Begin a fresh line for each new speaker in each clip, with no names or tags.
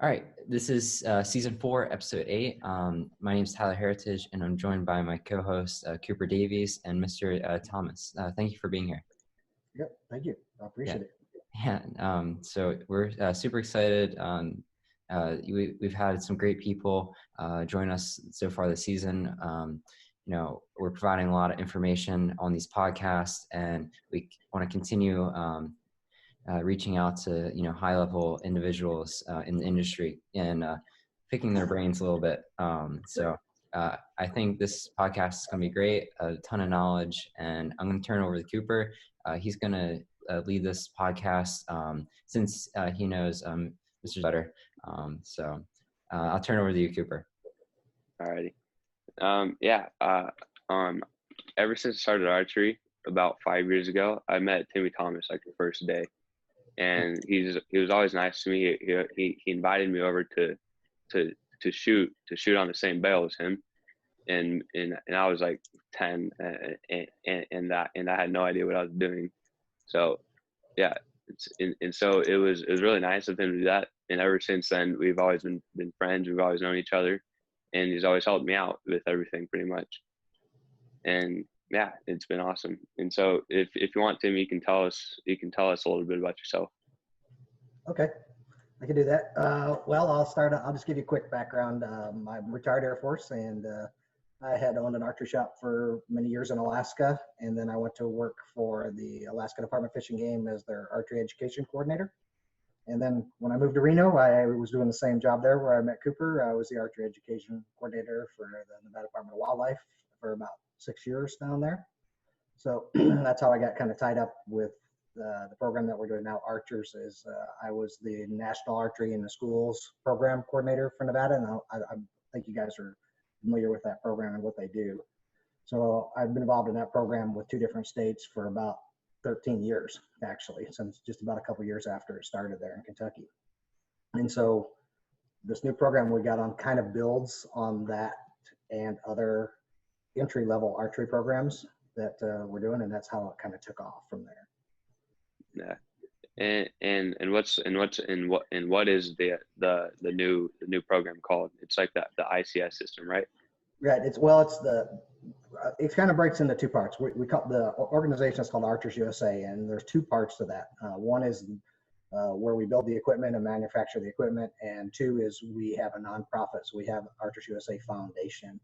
All right, this is season 4, episode 8. My name is Tyler Heritage, and I'm joined by my co-host Cooper Davies and Mr. Thomas. Thank you for being here.
Yep, thank you. I
Yeah,
appreciate it.
yeah. So we're super excited. We've had some great people join us so far this season. We're providing a lot of information on these podcasts, and we want to continue reaching out to high level individuals in the industry and picking their brains a little bit. I think this podcast is going to be great, a ton of knowledge, and I'm going to turn over to Cooper. He's going to lead this podcast since he knows Mr. better. I'll turn over to you, Cooper.
Alrighty. Ever since I started archery about 5 years ago, I met Timmy Thomas like the first day, and he was always nice to me. He invited me over to shoot on the same bail as him, and I was like 10, and I had no idea what I was doing. So yeah, so it was really nice of him to do that. And ever since then, we've always been friends. We've always known each other, and he's always helped me out with everything pretty much. And yeah, it's been awesome. And so if you want, Tim, you can tell us a little bit about yourself.
Okay, I can do that. Well, I'll just give you a quick background. I'm retired Air Force, and I had owned an archery shop for many years in Alaska, and then I went to work for the Alaska Department of Fish and Game as their Archery Education coordinator. And then when I moved to Reno, I was doing the same job there where I met Cooper. I was the Archery Education coordinator for the Nevada Department of Wildlife for about 6 years down there. So that's how I got kind of tied up with the program that we're doing now, Archers. I was the National Archery in the Schools program coordinator for Nevada, and I think you guys are familiar with that program and what they do. So I've been involved in that program with 2 different states for about 13 years, actually, since just about a couple of years after it started there in Kentucky. And so this new program we got on kind of builds on that and other entry-level archery programs that we're doing, and that's how it kind of took off from there.
Yeah, and what is the new program called? It's like the ICS system, right?
Right. It kind of breaks into 2 parts. We call the organization is called Archery USA, and there's 2 parts to that. One is where we build the equipment and manufacture the equipment, and 2 is we have a nonprofit. So we have Archery USA Foundation,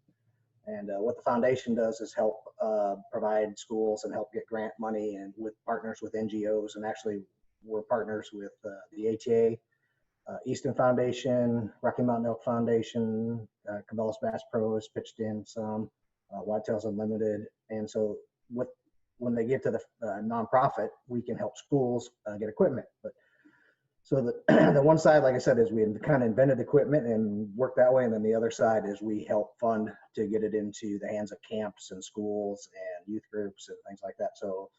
and what the foundation does is help provide schools and help get grant money, and with partners with NGOs, and actually we're partners with the ATA, Easton Foundation, Rocky Mountain Elk Foundation, Cabela's Bass Pro has pitched in some, Whitetails Unlimited. And so when they give to the nonprofit, we can help schools get equipment. But so the one side, like I said, is we kind of invented equipment and worked that way. And then the other side is we help fund to get it into the hands of camps and schools and youth groups and things like that. So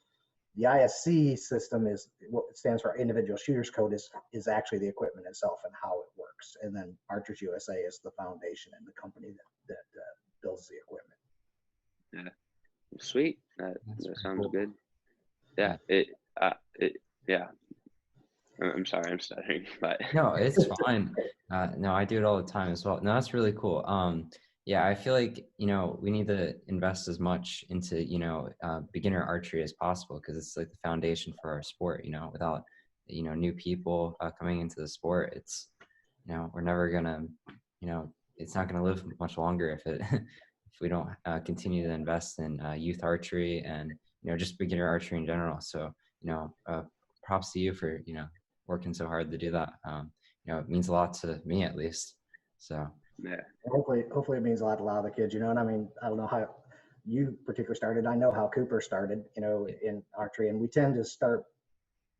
the ISC system is what it stands for. Individual Shooters Code is actually the equipment itself and how it works. And then Archers USA is the foundation and the company that builds the equipment.
Yeah, sweet. That sounds cool. Good. Yeah, yeah. I'm sorry, I'm stuttering, but
no, it's fine. No, I do it all the time as well. No, that's really cool. Yeah, I feel like, we need to invest as much into, beginner archery as possible, because it's like the foundation for our sport. Without, new people coming into the sport, it's, we're never gonna, it's not gonna live much longer if if we don't continue to invest in youth archery and, just beginner archery in general. So, props to you for, working so hard to do that. It means a lot to me, at least. So
yeah, hopefully it means a lot to a lot of the kids, and I mean, I don't know how you particularly started. I know how Cooper started, in archery, and we tend to start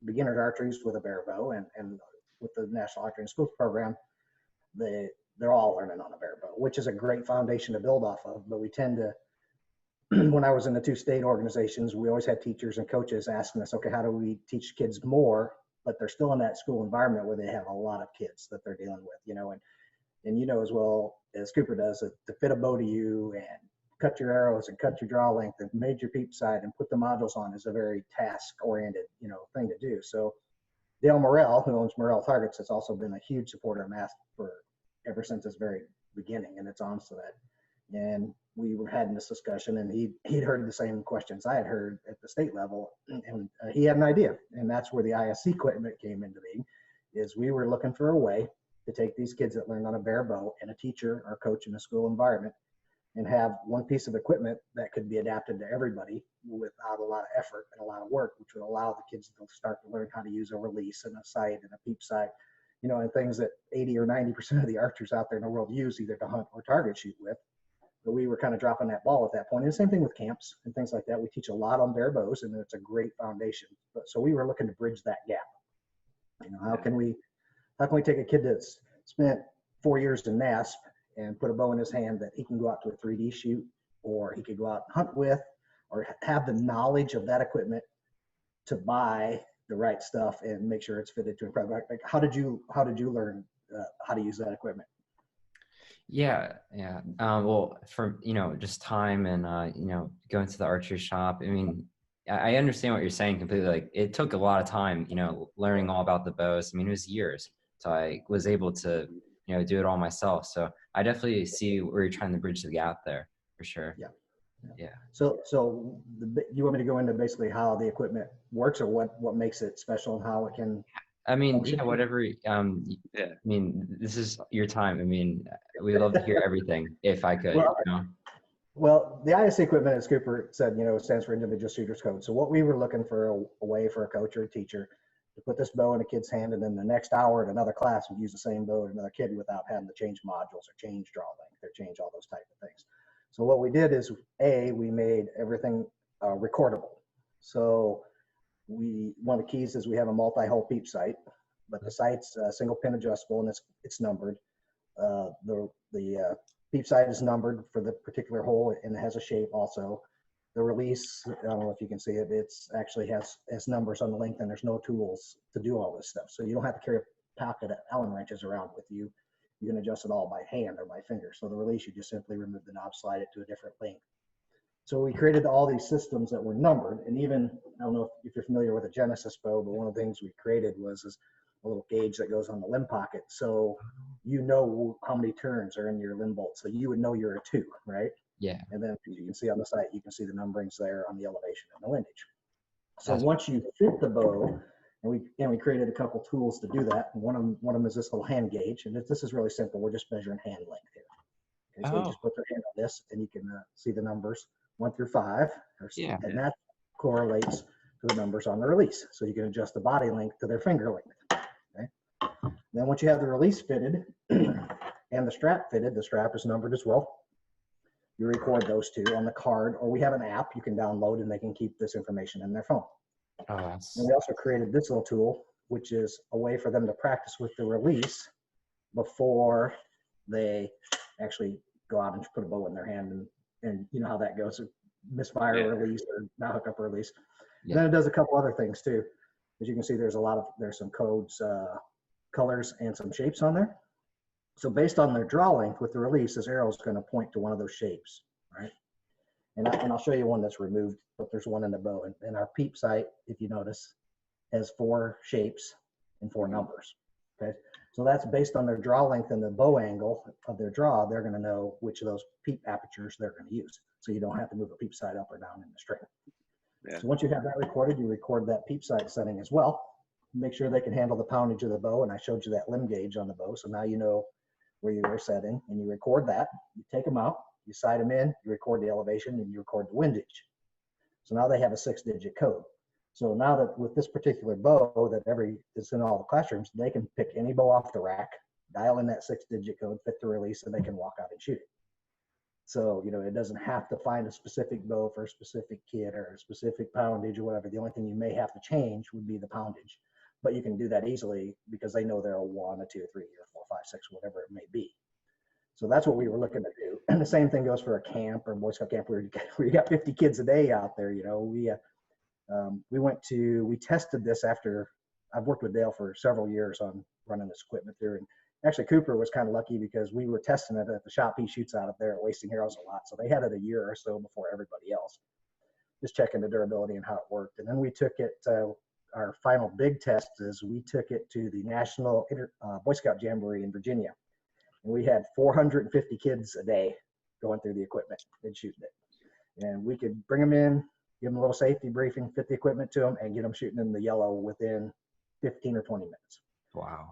beginner archeries with a bare bow, and with the National Archery and Schools program, they're all learning on a bare bow, which is a great foundation to build off of. But we tend to, when I was in the 2 state organizations, we always had teachers and coaches asking us, okay, how do we teach kids more, but they're still in that school environment where they have a lot of kids that they're dealing with, and as well as Cooper does, to fit a bow to you and cut your arrows and cut your draw length and made your peep sight and put the modules on is a very task oriented, thing to do. So Dale Morrell, who owns Morrell Targets, has also been a huge supporter of math for ever since its very beginning, and it's on to that. And we were having this discussion, and he'd heard the same questions I had heard at the state level, and he had an idea, and that's where the ISC equipment came into being. Is we were looking for a way to take these kids that learn on a bare bow and a teacher or coach in a school environment and have one piece of equipment that could be adapted to everybody without a lot of effort and a lot of work, which would allow the kids to start to learn how to use a release and a sight and a peep sight, you know, and things that 80 or 90% of the archers out there in the world use either to hunt or target shoot with. But we were kind of dropping that ball at that point. And the same thing with camps and things like that. We teach a lot on bare bows, and it's a great foundation. But so we were looking to bridge that gap. You know, how can we take a kid that's spent 4 years in NASP and put a bow in his hand that he can go out to a 3D shoot, or he could go out and hunt with, or have the knowledge of that equipment to buy the right stuff and make sure it's fitted to him. Like, how did you learn how to use that equipment?
Yeah. Well, from, you know, just time and, you know, going to the archery shop. I mean, I understand what you're saying completely. Like, it took a lot of time, you know, learning all about the bows. I mean, it was years. So I was able to, you know, do it all myself. So I definitely see where you're trying to bridge the gap there for sure. Yeah.
So you want me to go into basically how the equipment works, or what makes it special and how it can?
I mean, yeah, whatever. I mean, this is your time. I mean, we'd love to hear everything if I could.
Well,
you know?
Well, the ISC equipment, as Cooper said, you know, stands for Individual Shooter's Code. So what we were looking for a way for a coach or a teacher to put this bow in a kid's hand, and then the next hour at another class would use the same bow at another kid without having to change modules or change draw length or change all those type of things. So what we did is, we made everything recordable. So one of the keys is we have a multi-hole peep sight, but the sight's single pin adjustable, and it's numbered. The peep sight is numbered for the particular hole, and it has a shape also. The release, I don't know if you can see it, it's actually has numbers on the length, and there's no tools to do all this stuff. So you don't have to carry a pocket of Allen wrenches around with you. You can adjust it all by hand or by finger. So the release, you just simply remove the knob, slide it to a different length. So we created all these systems that were numbered, and even, I don't know if you're familiar with a Genesis bow, but one of the things we created was a little gauge that goes on the limb pocket. So you know how many turns are in your limb bolt. So you would know you're a 2, right?
Yeah.
And then you can see on the site, you can see the numberings there on the elevation and the windage. So once you fit the bow, and we created a couple tools to do that. And one of them is this little hand gauge, and this is really simple. We're just measuring hand length here. Okay, so you just put their hand on this, and you can see the numbers 1 through 5, and that correlates to the numbers on the release. So you can adjust the body length to their finger length. Okay. Then once you have the release fitted and the strap fitted, the strap is numbered as well. You record those two on the card, or we have an app you can download, and they can keep this information in their phone. And we also created this little tool, which is a way for them to practice with the release before they actually go out and put a bow in their hand, and you know how that goes, misfire release or not hook up a release. And then it does a couple other things too. As you can see, there's some codes, colors, and some shapes on there. So based on their draw length with the release, this arrow is going to point to one of those shapes, right? And I'll show you one that's removed, but there's one in the bow. And our peep sight, if you notice, has 4 shapes and 4 numbers. Okay, so that's based on their draw length and the bow angle of their draw. They're going to know which of those peep apertures they're going to use. So you don't have to move a peep sight up or down in the string. Yeah. So once you have that recorded, you record that peep sight setting as well. Make sure they can handle the poundage of the bow. And I showed you that limb gauge on the bow. So now you know where you were setting, and you record that. You take them out, you sight them in, you record the elevation, and you record the windage. So now they have a 6-digit code. So now that with this particular bow that's in all the classrooms, they can pick any bow off the rack, dial in that 6-digit code, fit the release, and they can walk out and shoot it. So, you know, it doesn't have to find a specific bow for a specific kid or a specific poundage or whatever. The only thing you may have to change would be the poundage. But you can do that easily because they know they're a 1, a 2, 3, or 4, 5, 6, whatever it may be. So that's what we were looking to do. And the same thing goes for a camp or Boy Scout camp where you got 50 kids a day out there. You know, we tested this after I've worked with Dale for several years on running this equipment through. And actually Cooper was kind of lucky because we were testing it at the shop he shoots out of there at Wasting Heroes a lot. So they had it a year or so before everybody else, just checking the durability and how it worked. And then we took it our final big test is we took it to the National Boy Scout Jamboree in Virginia. And we had 450 kids a day going through the equipment and shooting it. And we could bring them in, give them a little safety briefing, fit the equipment to them, and get them shooting in the yellow within 15 or 20 minutes.
Wow.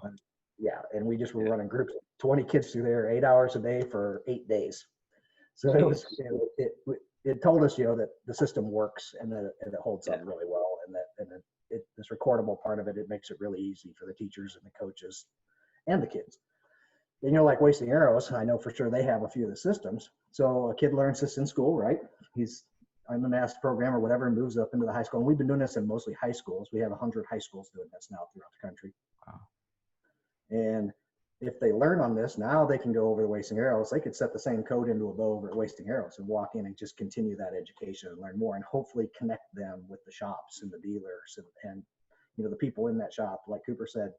Yeah, and we just were running groups of 20 kids through there 8 hours a day for 8 days. So it told us, that the system works and that it holds up really well, and that this recordable part of it makes it really easy for the teachers and the coaches and the kids. And like wasting arrows, I know for sure they have a few of the systems. So a kid learns this in school, right? He's on the master program or whatever and moves up into the high school. And we've been doing this in mostly high schools. We have 100 high schools doing this now throughout the country.
Wow.
And if they learn on this, now they can go over the wasting arrows. They could set the same code into a bow over at wasting arrows and walk in and just continue that education and learn more, and hopefully connect them with the shops and the dealers and the people in that shop. Like Cooper said,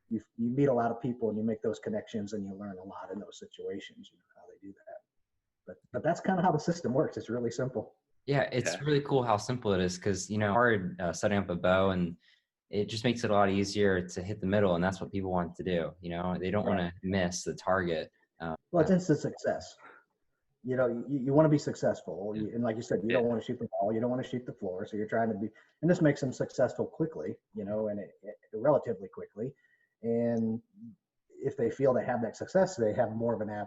you meet a lot of people and you make those connections and you learn a lot in those situations, how they do that. But that's kind of how the system works. It's really simple.
Yeah, it's really cool how simple it is, because hard setting up a bow, and it just makes it a lot easier to hit the middle, and that's what people want to do. They don't want to miss the target.
Well, it's instant success. You want to be successful, and like you said, you don't want to shoot the ball, you don't want to shoot the floor, so you're trying to be, and this makes them successful quickly, and it relatively quickly. And if they feel they have that success, they have more of an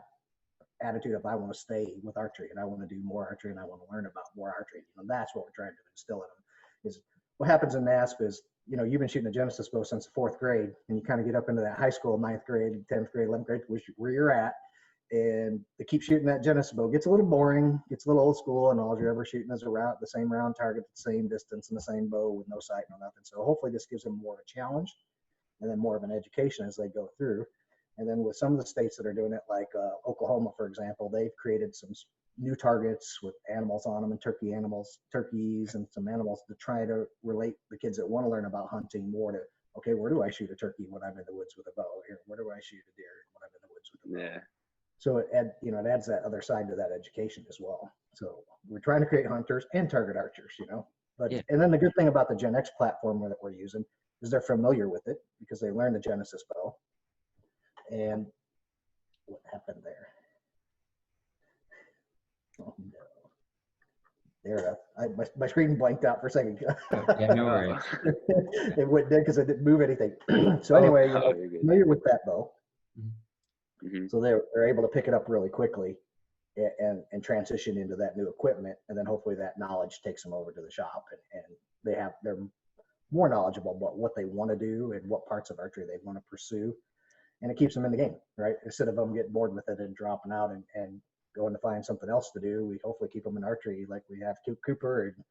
attitude of, I want to stay with archery and I want to do more archery and I want to learn about more archery. That's what we're trying to instill in them. Is what happens in NASP is, you've been shooting a Genesis bow since the 4th grade, and you kind of get up into that high school, 9th grade, 10th grade, 11th grade, where you're at, and to keep shooting that Genesis bow gets a little boring, gets a little old school, and all you're ever shooting is the same round target, the same distance, and the same bow with no sight, no nothing. So hopefully this gives them more of a challenge and then more of an education as they go through. And then with some of the states that are doing it, like Oklahoma, for example, they've created some new targets with animals on them and turkeys and some animals to try to relate the kids that want to learn about hunting more to, okay, where do I shoot a turkey when I'm in the woods with a bow? Here, where do I shoot a deer when I'm in the woods with a bow?
Yeah.
So it adds that other side to that education as well. So we're trying to create hunters and target archers, But and then the good thing about the Gen X platform that we're using is they're familiar with it because they learned the Genesis bow. And what happened there? Oh no! There, my screen blanked out for a second.
Yeah, no worries.
It went dead because I didn't move anything. So anyway, you're familiar with that bow, so they're able to pick it up really quickly and transition into that new equipment, and then hopefully that knowledge takes them over to the shop, and they're more knowledgeable about what they want to do and what parts of archery they want to pursue. And it keeps them in the game, right? Instead of them getting bored with it and dropping out and going to find something else to do, we hopefully keep them in archery like we have Cooper. And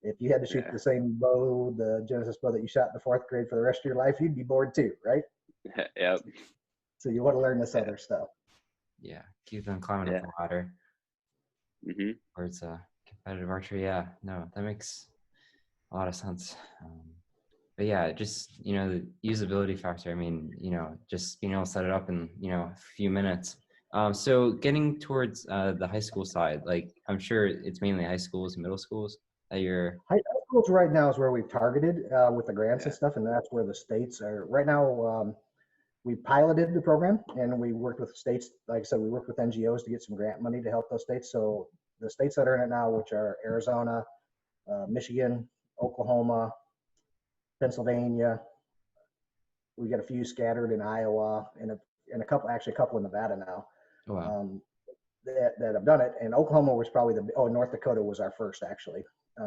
if you had to shoot the same bow, the Genesis bow that you shot in the 4th grade for the rest of your life, you'd be bored too, right?
Yep.
So you want to learn this other stuff.
Yeah, keep them climbing up the ladder. Or it's a competitive archery. Yeah, no, that makes a lot of sense. But yeah, just, the usability factor. I mean, just being able to set it up in, a few minutes. So getting towards the high school side, like I'm sure it's mainly high schools and middle schools that you're.
High schools right now is where we've targeted with the grants and stuff, and that's where the states are. Right now, we piloted the program and we worked with states. Like I said, we worked with NGOs to get some grant money to help those states. So the states that are in it now, which are Arizona, Michigan, Oklahoma, Pennsylvania, we got a few scattered in Iowa, and a couple in Nevada now.
Oh, wow.
That have done it. And Oklahoma was probably North Dakota was our first actually.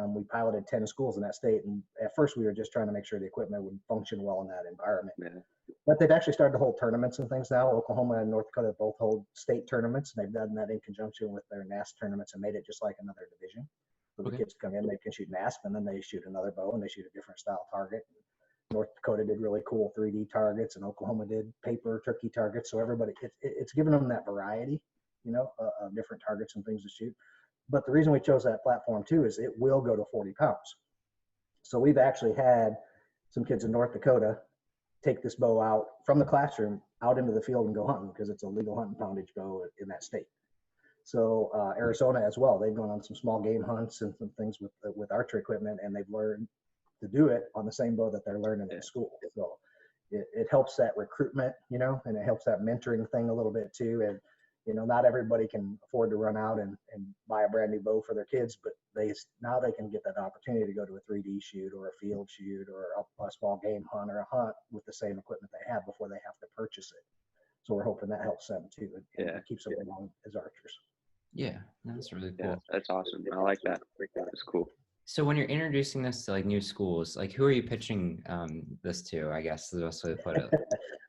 We piloted 10 schools in that state, and at first we were just trying to make sure the equipment would function well in that environment. But they've actually started to hold tournaments and things now. Oklahoma and North Dakota both hold state tournaments, and they've done that in conjunction with their NASP tournaments and made it just like another division. So the kids come in, they can shoot NASP, and then they shoot another bow, and they shoot a different style target. North Dakota did really cool 3D targets, and Oklahoma did paper turkey targets. So everybody, it's given them that variety, of different targets and things to shoot. But the reason we chose that platform too is it will go to 40 pounds. So we've actually had some kids in North Dakota take this bow out from the classroom out into the field and go hunting because it's a legal hunting poundage bow in that state. So Arizona as well, they've gone on some small game hunts and some things with archery equipment, and they've learned to do it on the same boat that they're learning in school. So it helps that recruitment, and it helps that mentoring thing a little bit too. And, not everybody can afford to run out and buy a brand new bow for their kids, but now they can get that opportunity to go to a 3D shoot or a field shoot or a small game hunt or a hunt with the same equipment they have before they have to purchase it. So we're hoping that helps them too and keeps them along as archers.
Yeah, that's really cool.
Yeah, that's awesome. I like that. That's cool.
So when you're introducing this to like new schools, like who are you pitching this to? I guess is the best way to put it.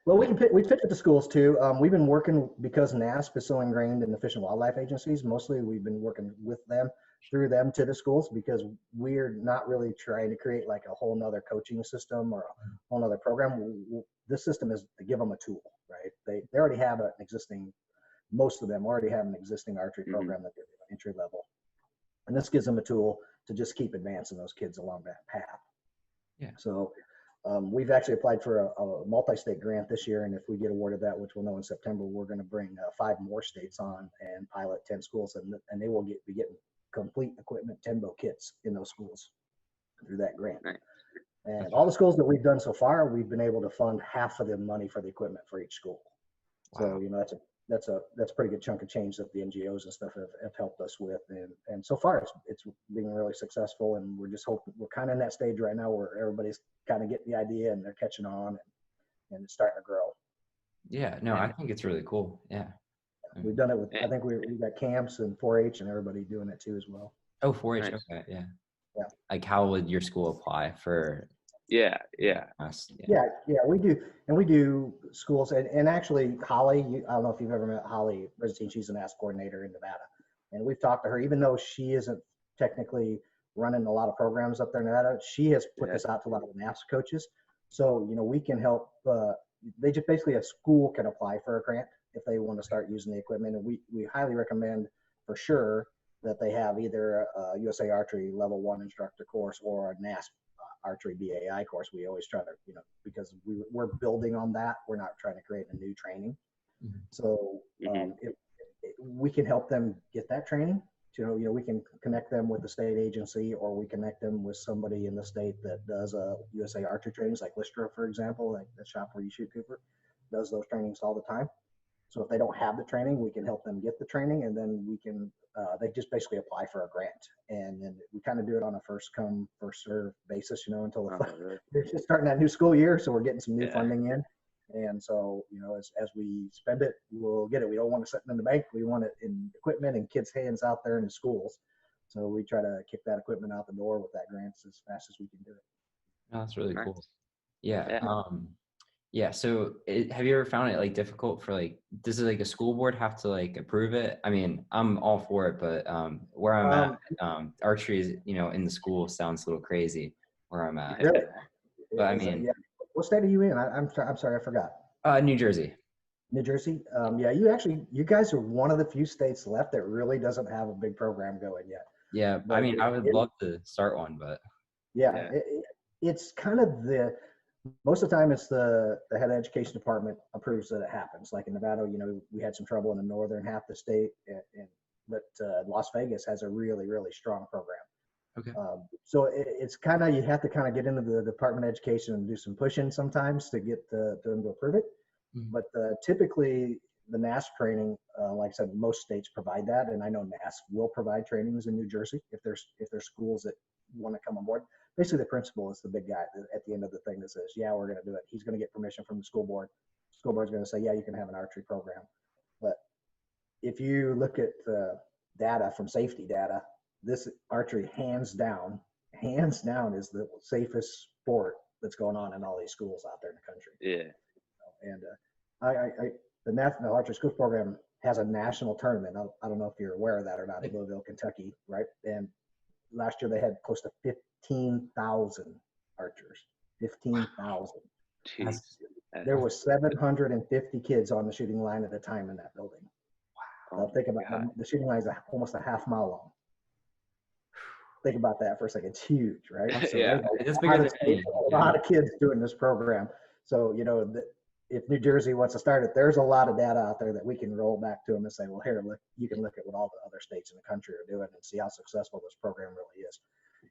Well, we pitch it to schools too. We've been working because NASP is so ingrained in the Fish and Wildlife agencies. Mostly, we've been working with them through them to the schools because we're not really trying to create like a whole nother coaching system or a whole nother program. This system is to give them a tool, right? They already have an existing. Most of them already have an existing archery program that they're doing entry level, and this gives them a tool to just keep advancing those kids along that path.
Yeah.
So we've actually applied for a multi-state grant this year, and if we get awarded that, which we'll know in September, we're going to bring 5 more states on and pilot 10 schools, and they will be getting complete equipment 10-bow kits in those schools through that grant.
Nice.
And all the schools that we've done so far, we've been able to fund half of the money for the equipment for each school.
Wow.
So that's a pretty good chunk of change that the NGOs and stuff have helped us with, and so far it's been really successful, and we're just hoping we're kind of in that stage right now where everybody's kind of getting the idea and they're catching on and it's starting to grow.
Yeah, no, I think it's really cool. Yeah.
We've done it with, I think we've got camps and 4-H and everybody doing it too as well.
Oh, 4-H.
Nice.
Okay. Yeah.
Yeah.
Like how would your school apply for us?
Yeah, we do. And we do schools and actually Holly, I don't know if you've ever met Holly Bernstein, she's an ASP coordinator in Nevada. And we've talked to her, even though she isn't technically running a lot of programs up there in Nevada, she has put this out to a lot of the NASP coaches. So, we can help, they just basically a school can apply for a grant if they want to start using the equipment. And we highly recommend for sure that they have either a USA Archery Level 1 instructor course or a NASP Archery BAI course. We always try to, because we're building on that. We're not trying to create a new training.
Mm-hmm.
So if we can help them get that training. We can connect them with the state agency, or we connect them with somebody in the state that does USA Archery trainings, like Lystra, for example, like the shop where you shoot Cooper, does those trainings all the time. So if they don't have the training, we can help them get the training, and then we can, they just basically apply for a grant. And then we kind of do it on a first come, first serve basis, until they're just starting that new school year. So we're getting some new funding in. And so, as we spend it, we'll get it. We don't want to sit in the bank. We want it in equipment and kids' hands out there in the schools. So we try to kick that equipment out the door with that grant as fast as we can do it.
Oh, that's really
Nice.
cool. Yeah. So have you ever found it like difficult for does it like a school board have to like approve it? I mean, I'm all for it, but where I'm at, archery is, in the school sounds a little crazy where I'm at.
Really?
But I mean,
what state are you in? I'm sorry, I forgot.
New Jersey.
New Jersey. You guys are one of the few states left that really doesn't have a big program going yet.
Yeah. But I mean, I would love to start one, but.
It's kind of most of the time it's the head of education department approves that it happens. Like in Nevada, we had some trouble in the northern half of the state, but Las Vegas has a really, really strong program.
Okay.
So it's kind of, you have to kind of get into the Department of Education and do some pushing sometimes to get them to approve it.
Mm-hmm.
But typically the NASP training, like I said, most states provide that. And I know NASP will provide trainings in New Jersey if there's schools that want to come on board. Basically the principal is the big guy at the end of the thing that says, yeah, we're going to do it. He's going to get permission from the school board. School board's going to say, yeah, you can have an archery program. But if you look at the data from safety data, this archery hands down is the safest sport that's going on in all these schools out there in the country.
Yeah.
And the National Archery Schools program has a national tournament. I don't know if you're aware of that or not, in Louisville, Kentucky, right? And last year they had close to 15,000 archers. 15,000. There were 750 kids on the shooting line at a time in that building. Wow. Think about the shooting line is almost a half mile long. Think about that for a second. It's huge, right? So
it's bigger than me.
A lot of kids doing this program. So, if New Jersey wants to start it, there's a lot of data out there that we can roll back to them and say, well, here, look, you can look at what all the other states in the country are doing and see how successful this program really is.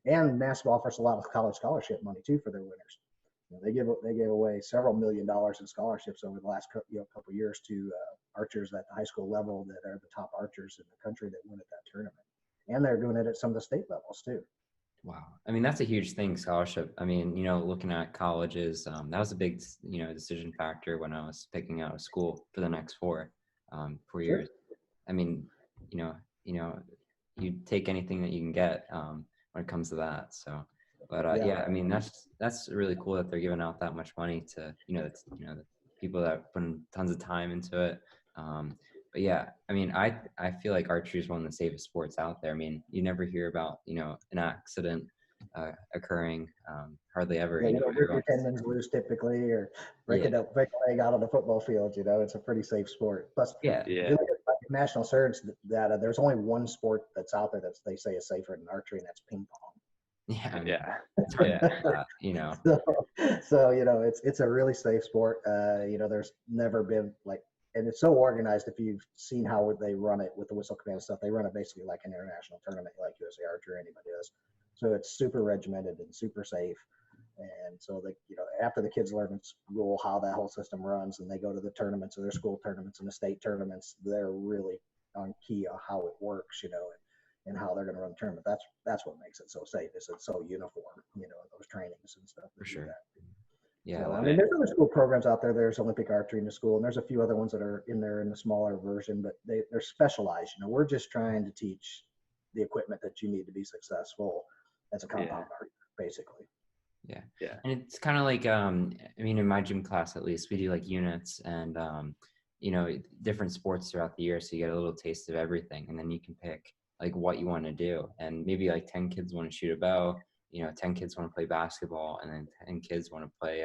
And NASP offers a lot of college scholarship money too for their winners. They gave away several $1 million in scholarships over the last couple of years to archers at the high school level that are the top archers in the country that win at that tournament. And they're doing it at some of the state levels too.
Wow. I mean, that's a huge thing, scholarship. I mean, looking at colleges, that was a big, decision factor when I was picking out a school for the next 4 years. I mean, you take anything that you can get when it comes to that. So, but yeah, I mean, that's really cool that they're giving out that much money to, the people that put in tons of time into it. But yeah, I mean, I feel like archery is one of the safest sports out there. I mean, you never hear about, an accident occurring, hardly ever.
Yeah, you don't rip your tendons loose typically, or break a leg out on the football field. It's a pretty safe sport. Plus, if you look at national surge data, there's only one sport that's out there that they say is safer than archery, and that's ping pong.
Yeah, I mean,
So it's a really safe sport. There's never been and it's so organized. If you've seen how they run it with the whistle command stuff, they run it basically like an international tournament, like USA Archery or anybody does. So it's super regimented and super safe. And so after the kids learn in school how that whole system runs, and they go to the tournaments, or their school tournaments and the state tournaments, they're really on key on how it works, and how they're going to run the tournament. That's what makes it so safe. Is it's so uniform, those trainings and stuff.
For sure.
Yeah, so, I mean, there's other school programs out there. There's Olympic archery in the school, and there's a few other ones that are in there in the smaller version, but they're specialized. We're just trying to teach the equipment that you need to be successful as a compound archer, basically.
Yeah. And it's kind of like, I mean, in my gym class, at least, we do like units and, different sports throughout the year. So you get a little taste of everything, and then you can pick like what you want to do. And maybe like 10 kids want to shoot a bow, 10 kids want to play basketball, and then 10 kids want to play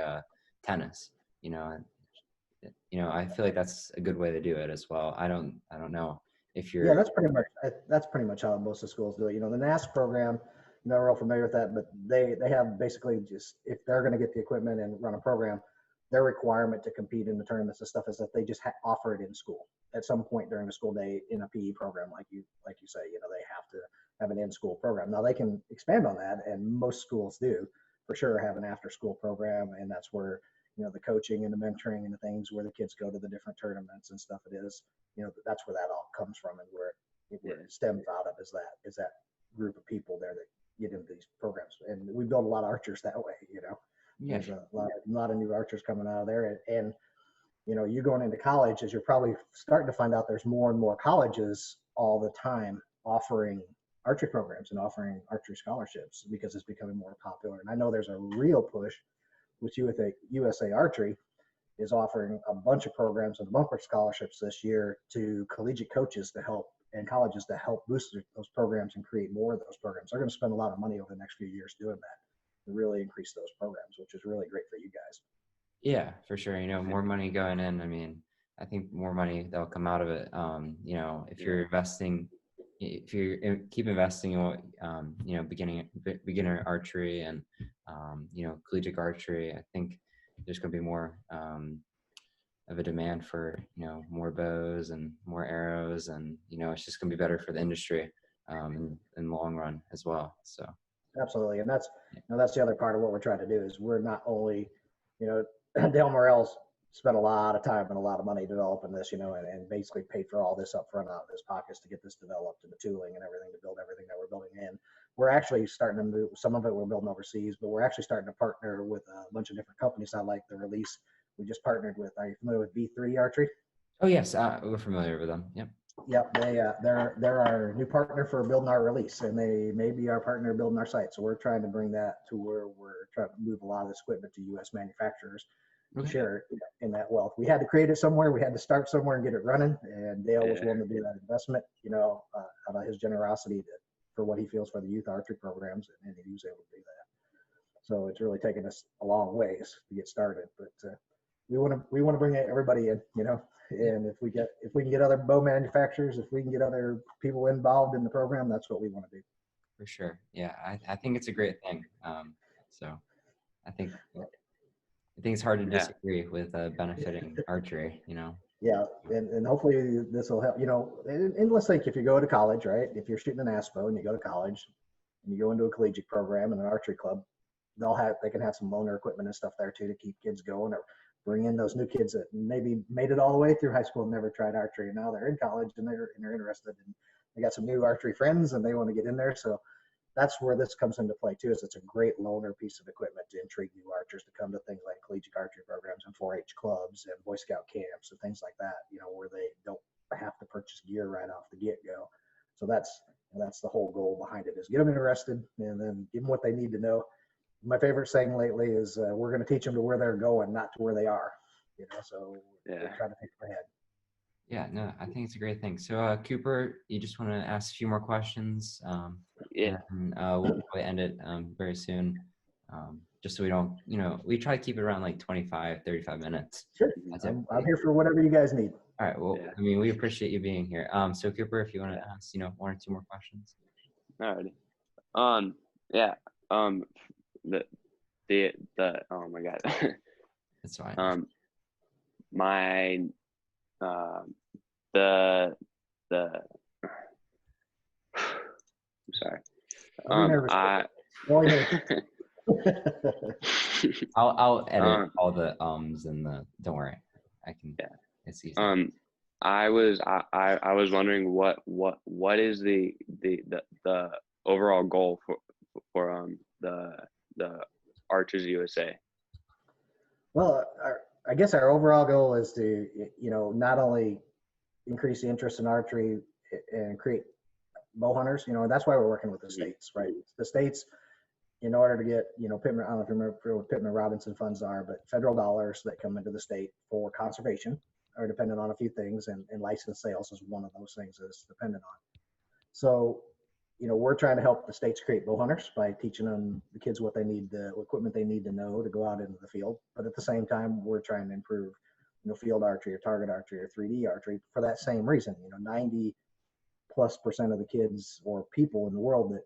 tennis. I feel like that's a good way to do it as well. I don't know if you're.
Yeah, that's pretty much how most of the schools do it. The NASP program, not real familiar with that, but they have basically just, if they're going to get the equipment and run a program, their requirement to compete in the tournaments and stuff is that they just offer it in school at some point during the school day in a PE program, like you say. They have to have an in-school program. Now they can expand on that, and most schools do for sure have an after-school program, and that's where the coaching and the mentoring and the things where the kids go to the different tournaments and stuff. It is, that's where that all comes from, and where it stems out of is that group of people there that get into these programs. And we build a lot of archers that way. There's a lot of new archers coming out of there, and you going into college, as you're probably starting to find out, there's more and more colleges all the time offering archery programs and offering archery scholarships because it's becoming more popular. And I know there's a real push with USA Archery is offering a bunch of programs and bumper scholarships this year to collegiate coaches to help, and colleges to help boost those programs and create more of those programs. They're going to spend a lot of money over the next few years doing that to really increase those programs, which is really great for you guys.
Yeah, for sure. More money going in. I mean, I think more money that'll come out of it. If you're investing, if you keep investing in what, beginner archery and, collegiate archery, I think there's going to be more of a demand for, more bows and more arrows, and, it's just going to be better for the industry in the long run as well. So.
Absolutely. And that's the other part of what we're trying to do is we're not only, Dale Morrell's spent a lot of time and a lot of money developing this, and basically paid for all this up front out of his pockets to get this developed, and the tooling and everything to build everything that we're building in. We're actually starting to move, some of it we're building overseas, but we're actually starting to partner with a bunch of different companies. I like the release. We just partnered with, are you familiar with B3 Archery?
Oh yes, we're familiar with them. Yep.
Yep, they're our new partner for building our release, and they may be our partner building our site. So we're trying to bring that to where we're trying to move a lot of this equipment to U.S. manufacturers to share in that wealth. We had to create it somewhere. We had to start somewhere and get it running. And Dale was willing to do that investment, out of his generosity for what he feels for the youth archery programs, and he was able to do that. So it's really taken us a long ways to get started, but we want to bring everybody in, and if we can get other bow manufacturers, if we can get other people involved in the program, that's what we want to do.
For sure. Yeah. I think it's a great thing. So I think it's hard to disagree with benefiting archery,
Yeah. And hopefully this will help, and let's think, if you go to college, right? If you're shooting an ASPO and you go to college, and you go into a collegiate program and an archery club, they can have some loaner equipment and stuff there too to keep kids going, or bring in those new kids that maybe made it all the way through high school and never tried archery, and now they're in college and they're interested, and they got some new archery friends and they want to get in there. So that's where this comes into play too, is it's a great loaner piece of equipment to intrigue new archers to come to things like collegiate archery programs and 4-H clubs and Boy Scout camps and things like that, where they don't have to purchase gear right off the get-go. So that's the whole goal behind it, is get them interested and then give them what they need to know. My favorite saying lately is we're going to teach them to where they're going, not to where they are, so we're trying to think ahead.
Yeah, no, I think it's a great thing. So, Cooper, you just want to ask a few more questions?
Yeah.
And we'll probably end it very soon. Just so we don't, we try to keep it around like 25, 35 minutes.
Sure. I'm here for whatever you guys need.
All right. Well, I mean, we appreciate you being here. So, Cooper, if you want to ask, 1 or 2 more questions.
All righty. Yeah. The oh my God.
That's fine.
I'm sorry.
I'll edit all the and the. Don't worry, I can.
Yeah,
it's easy.
I was wondering what is the overall goal for the Archers USA.
Well, I guess our overall goal is to not only increase the interest in archery and create bow hunters. That's why we're working with the states, right? The states, in order to get Pittman, I don't know if you remember what Pittman Robinson funds are, but federal dollars that come into the state for conservation are dependent on a few things, and license sales is one of those things that it's dependent on. So we're trying to help the states create bow hunters by teaching them, the kids, what they need, the equipment they need to know to go out into the field. But at the same time, we're trying to improve, field archery or target archery or 3D archery for that same reason. 90+% of the kids or people in the world that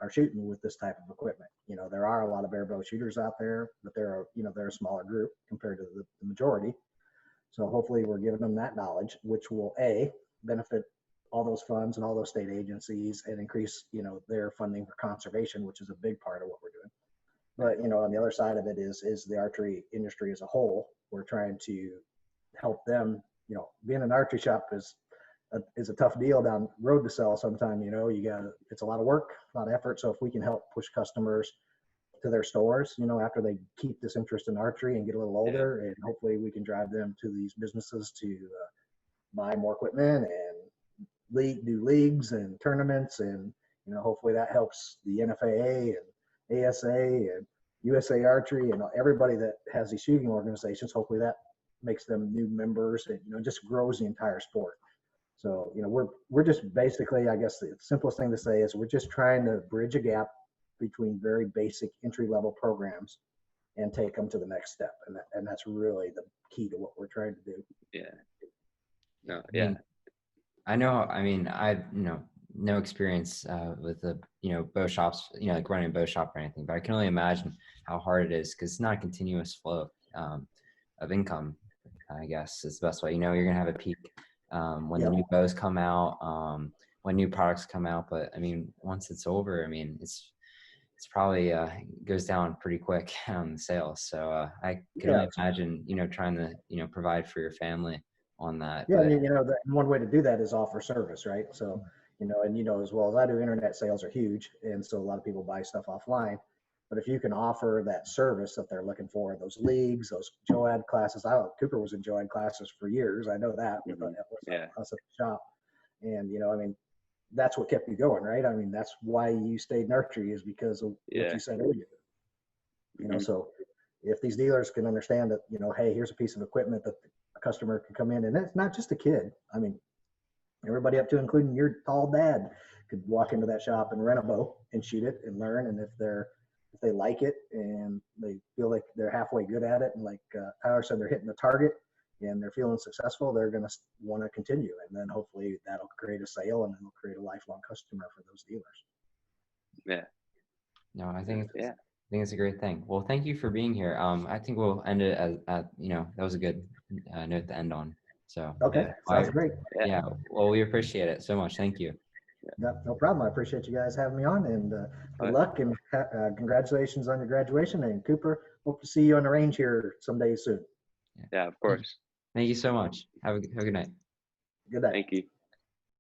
are shooting with this type of equipment. There are a lot of bare bow shooters out there, but they're a smaller group compared to the majority. So hopefully we're giving them that knowledge, which will benefit all those funds and all those state agencies and increase, their funding for conservation, which is a big part of what we're doing. But, on the other side of it is the archery industry as a whole. We're trying to help them, being an archery shop is a tough deal down the road to sell sometime. It's a lot of work, a lot of effort. So if we can help push customers to their stores, after they keep this interest in archery and get a little older, and hopefully we can drive them to these businesses to buy more equipment and do leagues and tournaments, and hopefully that helps the NFAA and ASA and USA Archery and everybody that has these shooting organizations. Hopefully that makes them new members, and just grows the entire sport. So we're just basically, I guess the simplest thing to say is we're just trying to bridge a gap between very basic entry-level programs and take them to the next step, and that's really the key to what we're trying to do.
Yeah. No. Yeah.
I know. I mean, I've no experience with the bow shops, like running a bow shop or anything, but I can only imagine how hard it is, because it's not a continuous flow of income. I guess is the best way. You're gonna have a peak when the new bows come out, when new products come out. But I mean, once it's over, I mean, it's probably goes down pretty quick on the sales. So I can only imagine, trying to provide for your family on that.
Yeah, but, one way to do that is offer service, right? So, and as well as I do, internet sales are huge, and so a lot of people buy stuff offline. But if you can offer that service that they're looking for, those leagues, those JOAD classes. Cooper was in JOAD classes for years. I know that with us at the shop. And, that's what kept you going, right? I mean, that's why you stayed in archery, is because of what you said earlier. So if these dealers can understand that, hey, here's a piece of equipment that a customer can come in, and it's not just a kid. I mean, everybody up to including your tall dad could walk into that shop and rent a bow and shoot it and learn. And if they like it and they feel like they're halfway good at it, and like Tyler said, they're hitting the target and they're feeling successful, they're going to want to continue. And then hopefully that'll create a sale, and then it'll create a lifelong customer for those dealers.
Yeah.
No, I think it's a great thing. Well, thank you for being here. I think we'll end it at that was a good note to end on. So
okay, sounds great.
Yeah. Well, we appreciate it so much. Thank you.
No problem. I appreciate you guys having me on, and good
But
luck and congratulations on your graduation. And Cooper, hope to see you on the range here someday soon.
yeah, of course.
Thank you so much. Have a good night.
Good night.
Thank you.